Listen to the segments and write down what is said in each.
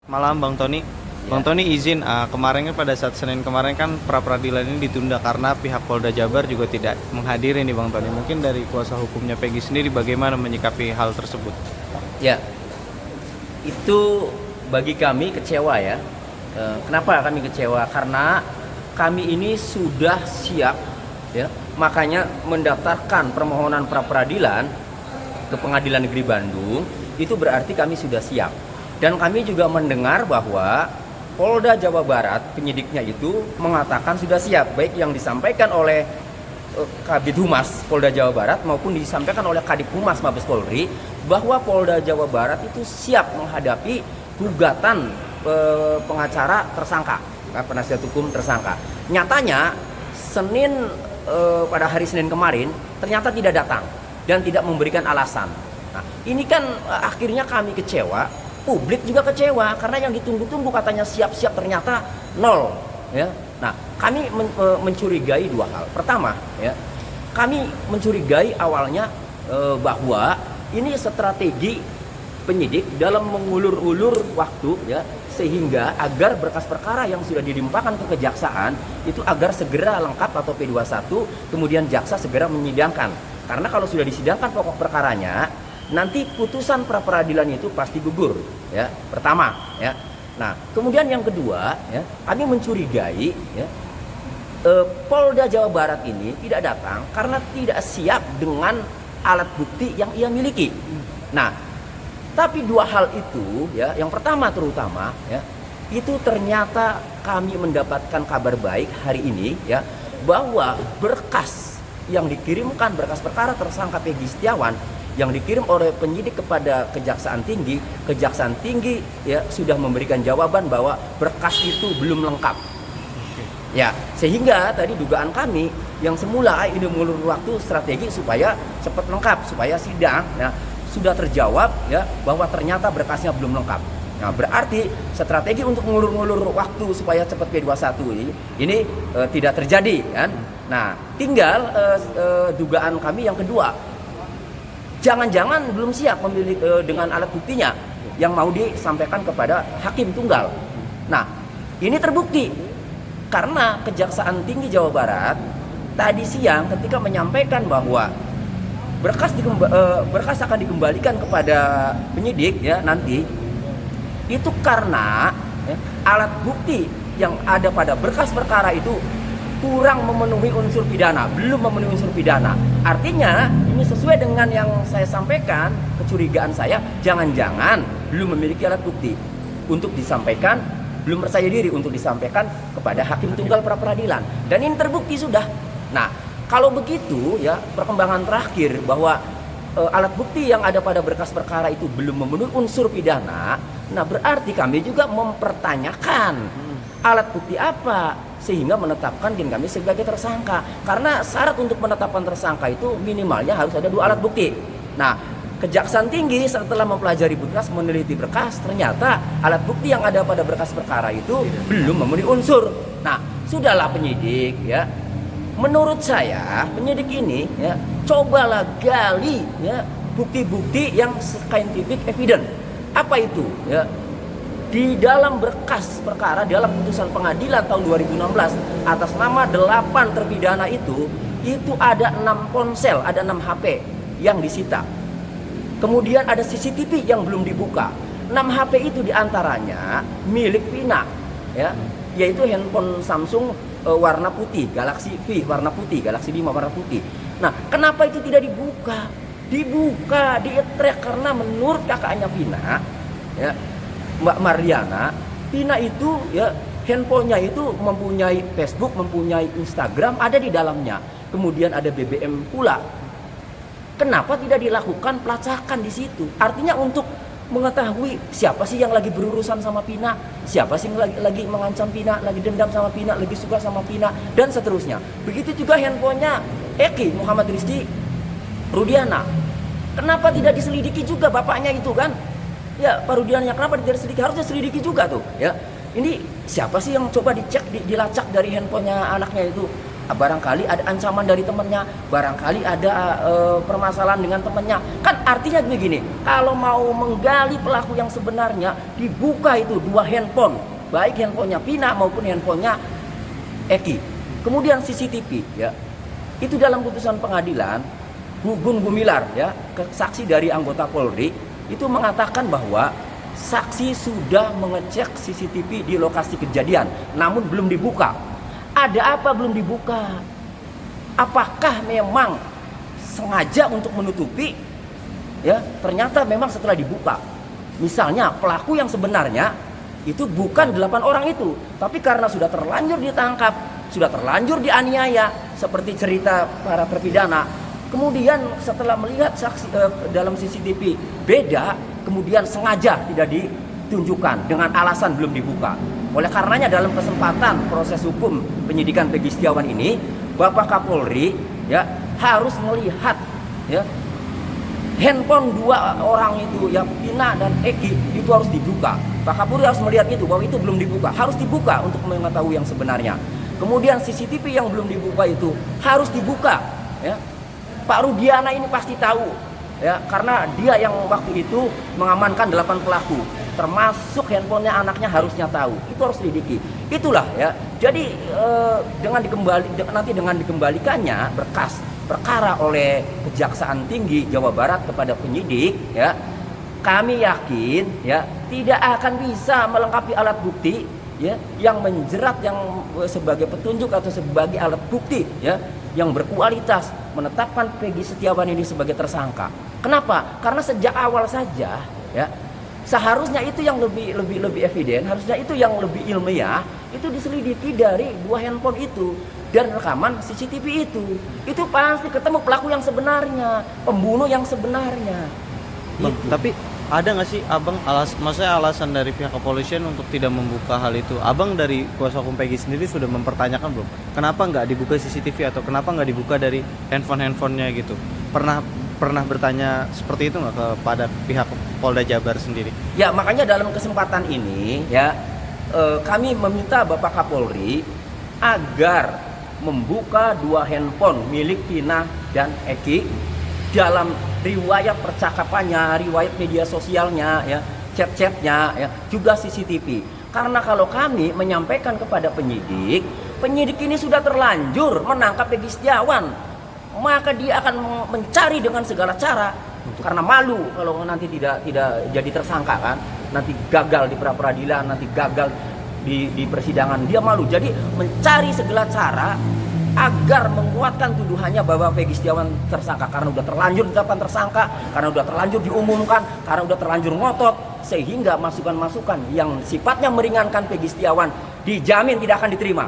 Malam Bang Tony. Bang Tony izin, kemarin kan pada saat Senin kemarin kan pra peradilan ini ditunda karena pihak Polda Jabar juga tidak menghadiri nih Bang Tony. Mungkin dari kuasa hukumnya Peggy sendiri bagaimana menyikapi hal tersebut? Ya, itu bagi kami kecewa ya. Kenapa kami kecewa? Karena kami ini sudah siap ya, makanya mendaftarkan permohonan pra peradilan ke Pengadilan Negeri Bandung. Itu berarti kami sudah siap. Dan kami juga mendengar bahwa Polda Jawa Barat penyidiknya itu mengatakan sudah siap, baik yang disampaikan oleh Kabid Humas Polda Jawa Barat maupun disampaikan oleh Kadif Humas Mabes Polri, bahwa Polda Jawa Barat itu siap menghadapi gugatan pengacara tersangka, penasihat hukum tersangka. Nyatanya pada hari Senin kemarin ternyata tidak datang dan tidak memberikan alasan. Nah, ini kan akhirnya kami kecewa, publik juga kecewa karena yang ditunggu-tunggu katanya siap-siap ternyata nol ya. Nah, kami mencurigai dua hal. Pertama ya, kami mencurigai awalnya bahwa ini strategi penyidik dalam mengulur-ulur waktu ya, sehingga agar berkas perkara yang sudah dilimpahkan ke kejaksaan itu agar segera lengkap atau P21, kemudian jaksa segera menyidangkan. Karena kalau sudah disidangkan pokok perkaranya, nanti putusan pra peradilan itu pasti gugur ya. Pertama ya. Nah, kemudian yang kedua ya, kami mencurigai ya, Polda Jawa Barat ini tidak datang karena tidak siap dengan alat bukti yang ia miliki. Nah, tapi dua hal itu ya, yang pertama terutama ya, itu ternyata kami mendapatkan kabar baik hari ini ya, bahwa berkas yang dikirimkan, berkas perkara tersangka Peggy Setiawan yang dikirim oleh penyidik kepada Kejaksaan Tinggi ya sudah memberikan jawaban bahwa berkas itu belum lengkap. Ya, sehingga tadi dugaan kami yang semula ini mengulur waktu strategi supaya cepat lengkap, supaya sidang ya, sudah terjawab ya bahwa ternyata berkasnya belum lengkap. Nah, berarti strategi untuk mengulur-ngulur waktu supaya cepat P21 ini tidak terjadi kan. Nah, tinggal dugaan kami yang kedua. Jangan-jangan belum siap memilih dengan alat buktinya yang mau disampaikan kepada hakim tunggal. Nah, ini terbukti karena Kejaksaan Tinggi Jawa Barat tadi siang ketika menyampaikan bahwa berkas akan dikembalikan kepada penyidik ya nanti, itu karena ya, alat bukti yang ada pada berkas perkara itu kurang memenuhi unsur pidana, belum memenuhi unsur pidana. Artinya ini sesuai dengan yang saya sampaikan, kecurigaan saya, jangan-jangan belum memiliki alat bukti untuk disampaikan, belum percaya diri untuk disampaikan kepada hakim tunggal pra peradilan. Dan ini terbukti sudah. Nah, kalau begitu ya, perkembangan terakhir bahwa alat bukti yang ada pada berkas perkara itu belum memenuhi unsur pidana, nah berarti kami juga mempertanyakan alat bukti apa sehingga menetapkan kami sebagai tersangka. Karena syarat untuk menetapkan tersangka itu minimalnya harus ada dua alat bukti. Nah, Kejaksaan Tinggi setelah mempelajari berkas, meneliti berkas, ternyata alat bukti yang ada pada berkas perkara itu belum memenuhi unsur. Nah, sudahlah penyidik ya. Menurut saya penyidik ini ya, cobalah gali ya bukti-bukti yang scientific evidence. Apa itu ya? Di dalam berkas perkara, di dalam putusan pengadilan tahun 2016 atas nama 8 terpidana itu ada 6 ponsel, ada 6 HP yang disita. Kemudian ada CCTV yang belum dibuka. 6 HP itu diantaranya milik Vina ya, yaitu handphone Samsung warna putih, Galaxy V warna putih, Galaxy 5 warna putih. Nah, kenapa itu tidak dibuka? Dibuka, di-track karena menurut kakaknya Vina ya, Mbak Mariana, Vina itu ya handphonenya itu mempunyai Facebook, mempunyai Instagram, ada di dalamnya. Kemudian ada BBM pula. Kenapa tidak dilakukan pelacakan di situ? Artinya untuk mengetahui siapa sih yang lagi berurusan sama Vina, siapa sih yang lagi mengancam Vina, lagi dendam sama Vina, lagi suka sama Vina, dan seterusnya. Begitu juga handphonenya Eki Muhammad Rizky Rudiana. Kenapa tidak diselidiki juga bapaknya itu kan? Ya, Pak Rudiana, kenapa tidak diselidiki? Harusnya selidiki juga tuh ya. Ini siapa sih yang coba dicek, dilacak dari handphonenya anaknya itu? barangkali ada ancaman dari temannya, barangkali ada permasalahan dengan temannya. Kan artinya begini, kalau mau menggali pelaku yang sebenarnya, dibuka itu 2 handphone, baik handphonenya Pina maupun handphonenya Eki. Kemudian CCTV ya. Itu dalam putusan pengadilan, Gun Gumilar ya, saksi dari anggota Polri itu mengatakan bahwa saksi sudah mengecek CCTV di lokasi kejadian, namun belum dibuka. Ada apa belum dibuka? Apakah memang sengaja untuk menutupi? Ya, ternyata memang setelah dibuka. Misalnya pelaku yang sebenarnya itu bukan 8 orang itu, tapi karena sudah terlanjur ditangkap, sudah terlanjur dianiaya, seperti cerita para terpidana. Kemudian setelah melihat saksi dalam CCTV beda, kemudian sengaja tidak ditunjukkan dengan alasan belum dibuka. Oleh karenanya dalam kesempatan proses hukum penyidikan Peggy Setiawan ini, Bapak Kapolri ya harus melihat ya handphone 2 orang itu yang Pina dan Eki itu harus dibuka. Pak Kapolri harus melihat itu, bahwa itu belum dibuka, harus dibuka untuk mengetahui yang sebenarnya. Kemudian CCTV yang belum dibuka itu harus dibuka ya. Pak Rudiana ini pasti tahu ya, karena dia yang waktu itu mengamankan 8 pelaku, termasuk handphonenya anaknya harusnya tahu. Itu harus selidiki. Itulah ya. Jadi dengan dikembalikannya berkas perkara oleh Kejaksaan Tinggi Jawa Barat kepada penyidik ya, kami yakin ya tidak akan bisa melengkapi alat bukti ya yang menjerat, yang sebagai petunjuk atau sebagai alat bukti ya yang berkualitas menetapkan Peggy Setiawan ini sebagai tersangka. Kenapa? Karena sejak awal saja ya seharusnya itu yang lebih eviden, harusnya itu yang lebih ilmiah, itu diselidiki dari 2 handphone itu dan rekaman CCTV itu. Itu pasti ketemu pelaku yang sebenarnya, pembunuh yang sebenarnya. Bang, Gitu. tapi ada nggak sih abang maksudnya alasan dari pihak kepolisian untuk tidak membuka hal itu? Abang dari kuasa hukum Peggy sendiri sudah mempertanyakan belum? Kenapa nggak dibuka CCTV atau kenapa nggak dibuka dari handphonenya gitu? Pernah bertanya seperti itu nggak kepada pihak Polda Jabar sendiri? Ya makanya dalam kesempatan ini ya kami meminta Bapak Kapolri agar membuka 2 handphone milik Pina dan Eki dalam riwayat percakapannya, riwayat media sosialnya, ya, chat-chatnya, ya, juga CCTV. Karena kalau kami menyampaikan kepada penyidik, penyidik ini sudah terlanjur menangkap Peggy Setiawan, maka dia akan mencari dengan segala cara. Karena malu kalau nanti tidak jadi tersangka kan, nanti gagal di pra-peradilan, nanti gagal di persidangan, dia malu. Jadi mencari segala cara agar menguatkan tuduhannya bahwa Peggy Setiawan tersangka, karena udah terlanjur ditetapkan tersangka, karena udah terlanjur diumumkan, karena udah terlanjur ngotot, sehingga masukan-masukan yang sifatnya meringankan Peggy Setiawan dijamin tidak akan diterima.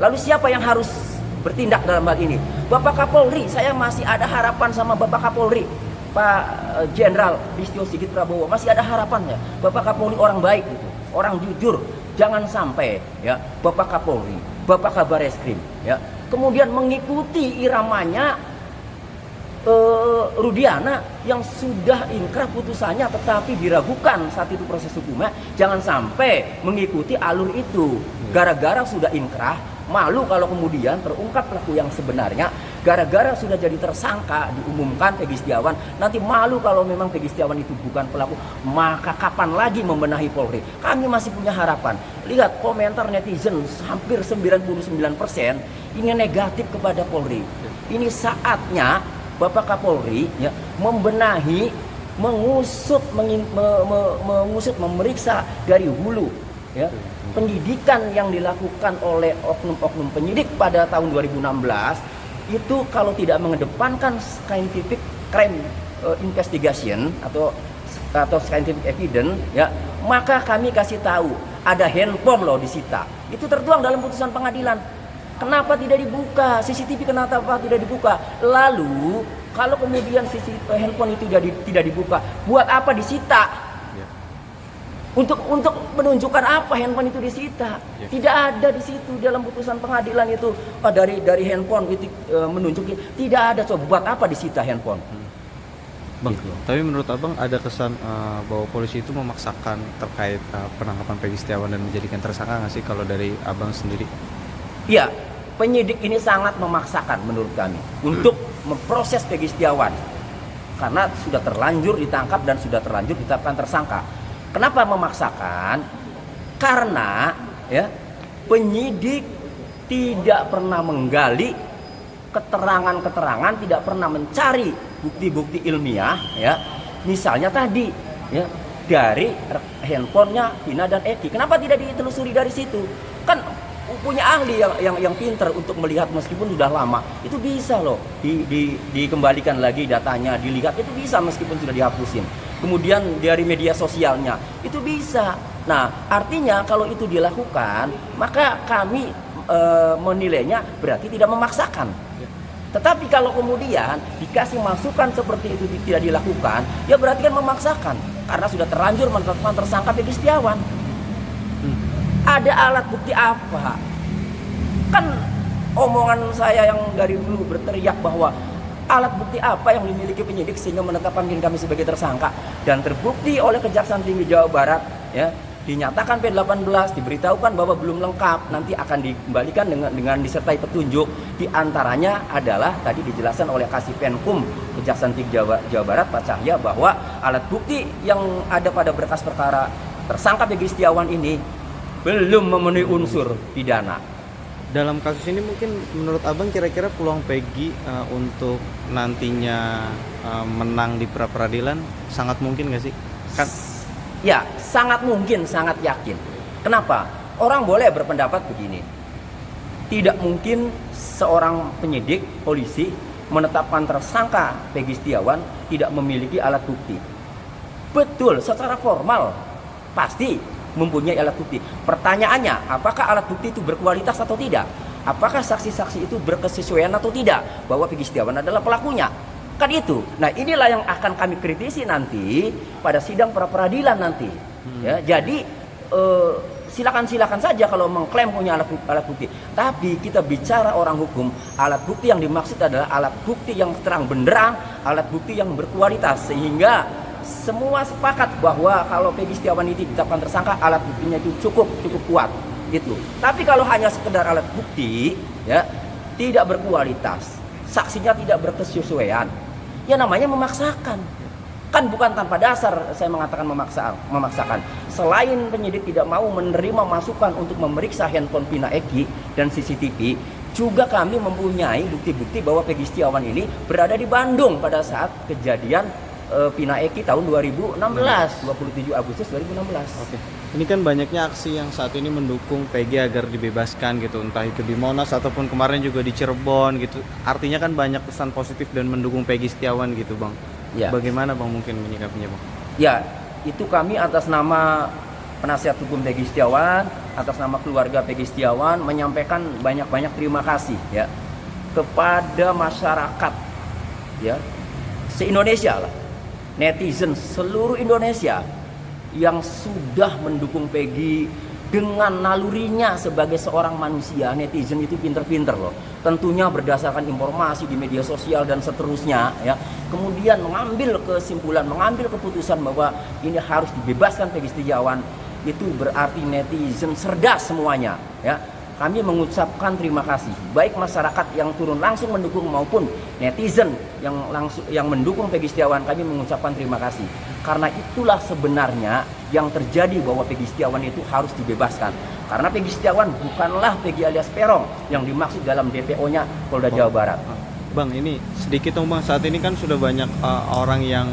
Lalu siapa yang harus bertindak dalam hal ini? Bapak Kapolri. Saya masih ada harapan sama Bapak Kapolri, Pak Jenderal Listio Sigit Prabowo, masih ada harapan ya. Bapak Kapolri orang baik gitu, orang jujur. Jangan sampai ya Bapak Kapolri, Bapak Kabareskrim ya kemudian mengikuti iramanya Rudiana yang sudah inkrah putusannya tetapi diragukan saat itu proses hukumnya. Jangan sampai mengikuti alur itu gara-gara sudah inkrah, malu kalau kemudian terungkap pelaku yang sebenarnya, gara-gara sudah jadi tersangka diumumkan Peggy Setiawan, nanti malu kalau memang Peggy Setiawan itu bukan pelaku, maka kapan lagi membenahi Polri? Kami masih punya harapan. Lihat komentar netizen hampir 99% ini negatif kepada Polri. Ini saatnya Bapak Kapolri ya membenahi, mengusut, memeriksa dari hulu ya pendidikan yang dilakukan oleh oknum-oknum penyidik pada tahun 2016 itu kalau tidak mengedepankan scientific crime investigation atau scientific evidence ya, maka kami kasih tahu ada handphone loh disita. Itu tertuang dalam putusan pengadilan. Kenapa tidak dibuka? CCTV kenapa tidak dibuka? Lalu kalau kemudian handphone itu tidak dibuka, buat apa disita? Untuk menunjukkan apa handphone itu disita? Tidak ada di situ dalam putusan pengadilan itu dari handphone itu menunjukin tidak ada. Coba buat apa disita handphone? Bang, tapi menurut abang ada kesan bahwa polisi itu memaksakan terkait penangkapan Peggy Setiawan dan menjadikan tersangka nggak sih kalau dari abang sendiri? Iya, penyidik ini sangat memaksakan menurut kami untuk memproses Peggy Setiawan karena sudah terlanjur ditangkap dan sudah terlanjur ditetapkan tersangka. Kenapa memaksakan? Karena ya penyidik tidak pernah menggali keterangan-keterangan, tidak pernah mencari bukti-bukti ilmiah ya. Misalnya tadi ya dari handphonenya Vina dan Eki. Kenapa tidak ditelusuri dari situ? Kan punya ahli yang pintar untuk melihat meskipun sudah lama. Itu bisa loh dikembalikan lagi datanya, dilihat itu bisa meskipun sudah dihapusin. Kemudian dari media sosialnya itu bisa. Nah, artinya kalau itu dilakukan, maka kami menilainya berarti tidak memaksakan. Tetapi kalau kemudian dikasih masukan seperti itu tidak dilakukan, ya berarti kan memaksakan. Karena sudah terlanjur menetapkan tersangka Peggy Setiawan. Ada alat bukti apa? Kan omongan saya yang dari dulu berteriak bahwa alat bukti apa yang dimiliki penyidik sehingga menetapkan kami sebagai tersangka, dan terbukti oleh Kejaksaan Tinggi Jawa Barat ya, dinyatakan P18, diberitahukan bahwa belum lengkap, nanti akan dikembalikan dengan disertai petunjuk. Di antaranya adalah tadi dijelaskan oleh Kasipenkum Kejaksaan Tinggi Jawa Barat Pak Cahya bahwa alat bukti yang ada pada berkas perkara tersangka Peggy Setiawan ini belum memenuhi unsur pidana. Dalam kasus ini mungkin menurut Abang kira-kira peluang Peggy untuk nantinya menang di pra peradilan sangat mungkin nggak sih? Kan ya, sangat mungkin, sangat yakin. Kenapa? Orang boleh berpendapat begini. Tidak mungkin seorang penyidik, polisi menetapkan tersangka Peggy Setiawan tidak memiliki alat bukti. Betul, secara formal pasti mempunyai alat bukti. Pertanyaannya, apakah alat bukti itu berkualitas atau tidak? Apakah saksi-saksi itu berkesesuaian atau tidak bahwa Peggy Setiawan adalah pelakunya? Kan itu. Nah, inilah yang akan kami kritisi nanti pada sidang pra peradilan nanti. Ya, jadi silakan saja kalau mengklaim punya alat bukti. Tapi kita bicara orang hukum, alat bukti yang dimaksud adalah alat bukti yang terang benderang, alat bukti yang berkualitas, sehingga semua sepakat bahwa kalau Peggy Setiawan itu ditetapkan tersangka, alat buktinya itu cukup kuat gitu. Tapi kalau hanya sekedar alat bukti ya tidak berkualitas, saksinya tidak berkesesuaian, ya namanya memaksakan. Kan bukan tanpa dasar saya mengatakan memaksakan. Selain penyidik tidak mau menerima masukan untuk memeriksa handphone Vina Eki dan CCTV, juga kami mempunyai bukti-bukti bahwa Peggy Setiawan ini berada di Bandung pada saat kejadian Vina Eki tahun 2016, 27 Agustus 2016. Oke. Ini kan banyaknya aksi yang saat ini mendukung Peggy agar dibebaskan gitu, entah itu di Monas ataupun kemarin juga di Cirebon gitu. Artinya kan banyak pesan positif dan mendukung Peggy Setiawan gitu, Bang. Ya. Bagaimana Bang mungkin menyikapinya, Bang? Ya, itu kami atas nama penasihat hukum Peggy Setiawan, atas nama keluarga Peggy Setiawan menyampaikan banyak-banyak terima kasih ya kepada masyarakat ya se-Indonesia lah. Netizen seluruh Indonesia yang sudah mendukung Peggy dengan nalurinya sebagai seorang manusia. Netizen itu pinter-pinter loh. Tentunya berdasarkan informasi di media sosial dan seterusnya ya. Kemudian mengambil kesimpulan, mengambil keputusan bahwa ini harus dibebaskan Peggy Setiawan. Itu berarti netizen cerdas semuanya ya. Kami mengucapkan terima kasih baik masyarakat yang turun langsung mendukung maupun netizen yang mendukung Peggy Setiawan. Kami mengucapkan terima kasih karena itulah sebenarnya yang terjadi bahwa Peggy Setiawan itu harus dibebaskan. Karena Peggy Setiawan bukanlah Peggy alias Peron yang dimaksud dalam DPO-nya Polda Jawa Barat. Bang, ini sedikit dong Bang, saat ini kan sudah banyak orang yang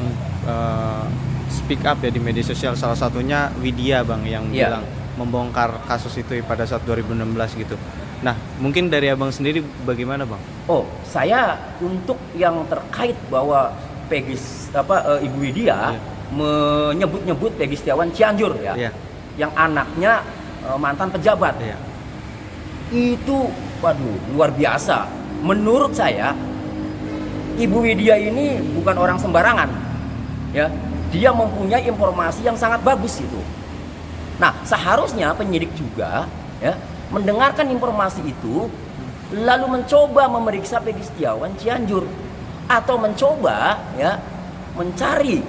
speak up ya di media sosial. Salah satunya Widya Bang yang bilang membongkar kasus itu pada saat 2016 gitu. Nah, mungkin dari Abang sendiri bagaimana Bang? Oh, saya untuk yang terkait bahwa Peggy Ibu Widya menyebut-nyebut Peggy Setiawan Cianjur ya. Yang anaknya mantan pejabat. Itu waduh luar biasa. Menurut saya Ibu Widya ini bukan orang sembarangan. Ya, dia mempunyai informasi yang sangat bagus itu. Nah, seharusnya penyidik juga ya mendengarkan informasi itu lalu mencoba memeriksa Peggy Setiawan Cianjur atau mencoba ya mencari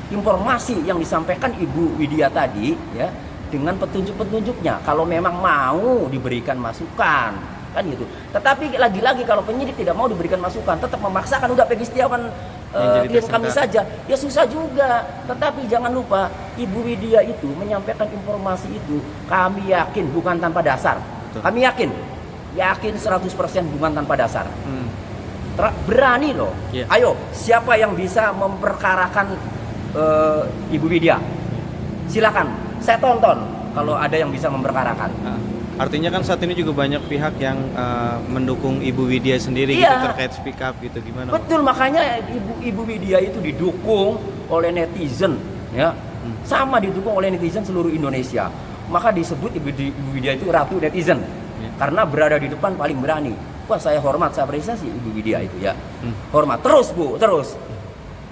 informasi yang disampaikan Ibu Widya tadi ya dengan petunjuk-petunjuknya kalau memang mau diberikan masukan kan gitu. Tetapi lagi-lagi kalau penyidik tidak mau diberikan masukan, tetap memaksakan udah Peggy Setiawan klien kami saja, ya susah juga. Tetapi jangan lupa Ibu Widya itu menyampaikan informasi itu, kami yakin bukan tanpa dasar. Betul. Kami yakin 100% bukan tanpa dasar. Berani loh. Yeah. Ayo, siapa yang bisa memperkarakan Ibu Widya? Silakan, saya tonton kalau ada yang bisa memperkarakan. Artinya kan saat ini juga banyak pihak yang mendukung Ibu Widya sendiri gitu terkait speak up gitu, gimana? Betul, makanya Ibu Widya itu didukung oleh netizen, ya, sama didukung oleh netizen seluruh Indonesia. Maka disebut Ibu Widya itu ratu netizen, karena berada di depan paling berani. Wah, saya hormat, saya apresiasi Ibu Widya itu ya. Hormat. Terus Bu, terus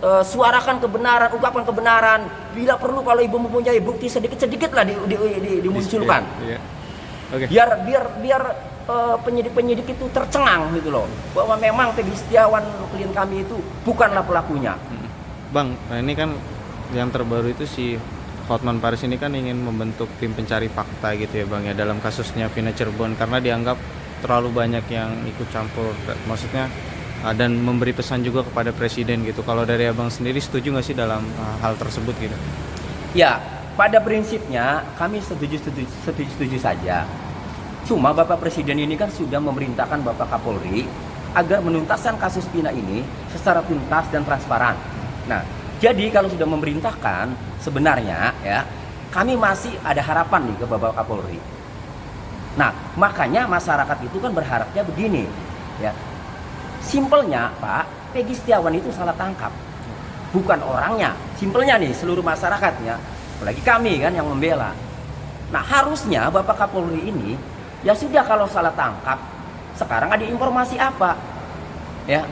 suarakan kebenaran, ungkapkan kebenaran. Bila perlu kalau Ibu mempunyai bukti sedikit-sedikit lah dimunculkan. Okay. Biar penyidik-penyidik itu tercengang gitu loh, bahwa memang Peggy Setiawan klien kami itu bukanlah pelakunya. Bang, nah ini kan yang terbaru itu si Hotman Paris ini kan ingin membentuk tim pencari fakta gitu ya Bang ya, dalam kasusnya Vina Cirebon, karena dianggap terlalu banyak yang ikut campur, maksudnya dan memberi pesan juga kepada presiden gitu. Kalau dari Abang sendiri setuju nggak sih dalam hal tersebut gitu? Ya, pada prinsipnya kami setuju saja. Cuma Bapak Presiden ini kan sudah memerintahkan Bapak Kapolri agar menuntaskan kasus Vina ini secara tuntas dan transparan. Nah, jadi kalau sudah memerintahkan, sebenarnya ya kami masih ada harapan nih ke Bapak Kapolri. Nah, makanya masyarakat itu kan berharapnya begini, ya. Simpelnya, Pak, Peggy Setiawan itu salah tangkap. Bukan orangnya. Simpelnya nih, seluruh masyarakatnya, apalagi kami kan yang membela. Nah, harusnya Bapak Kapolri ini ya sudah, kalau salah tangkap, sekarang ada informasi apa? Ya.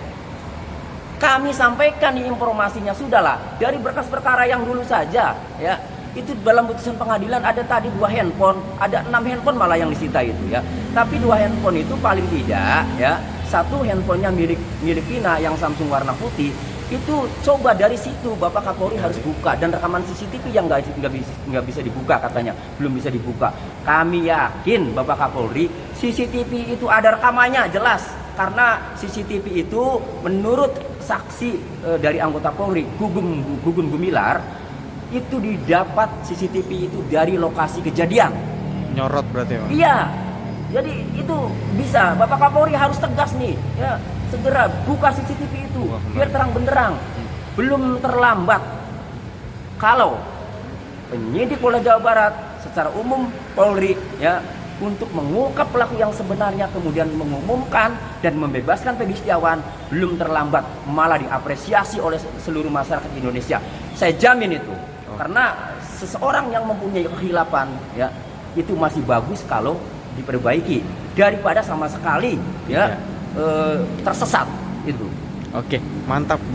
Kami sampaikan di informasinya, sudahlah, dari berkas perkara yang dulu saja, ya. Itu dalam putusan pengadilan ada tadi 2 handphone, ada 6 handphone malah yang disita itu ya. Tapi 2 handphone itu paling tidak ya, satu handphonenya milik Vina yang Samsung warna putih. Itu coba dari situ Bapak Kapolri harus buka, dan rekaman CCTV yang nggak bisa dibuka katanya, belum bisa dibuka. Kami yakin Bapak Kapolri CCTV itu ada rekamannya jelas, karena CCTV itu menurut saksi dari anggota Polri Gugun Gumilar itu didapat CCTV itu dari lokasi kejadian. Nyorot berarti Bang? Iya. Jadi itu bisa, Bapak Kapolri harus tegas nih, ya, segera buka CCTV itu biar terang benderang. Belum terlambat kalau penyidik Polda Jawa Barat secara umum Polri ya untuk mengungkap pelaku yang sebenarnya, kemudian mengumumkan dan membebaskan Peggy Setiawan, belum terlambat, malah diapresiasi oleh seluruh masyarakat Indonesia. Saya jamin itu. Karena seseorang yang mempunyai kehilapan ya itu masih bagus kalau diperbaiki daripada sama sekali ya tersesat itu. Oke, mantap.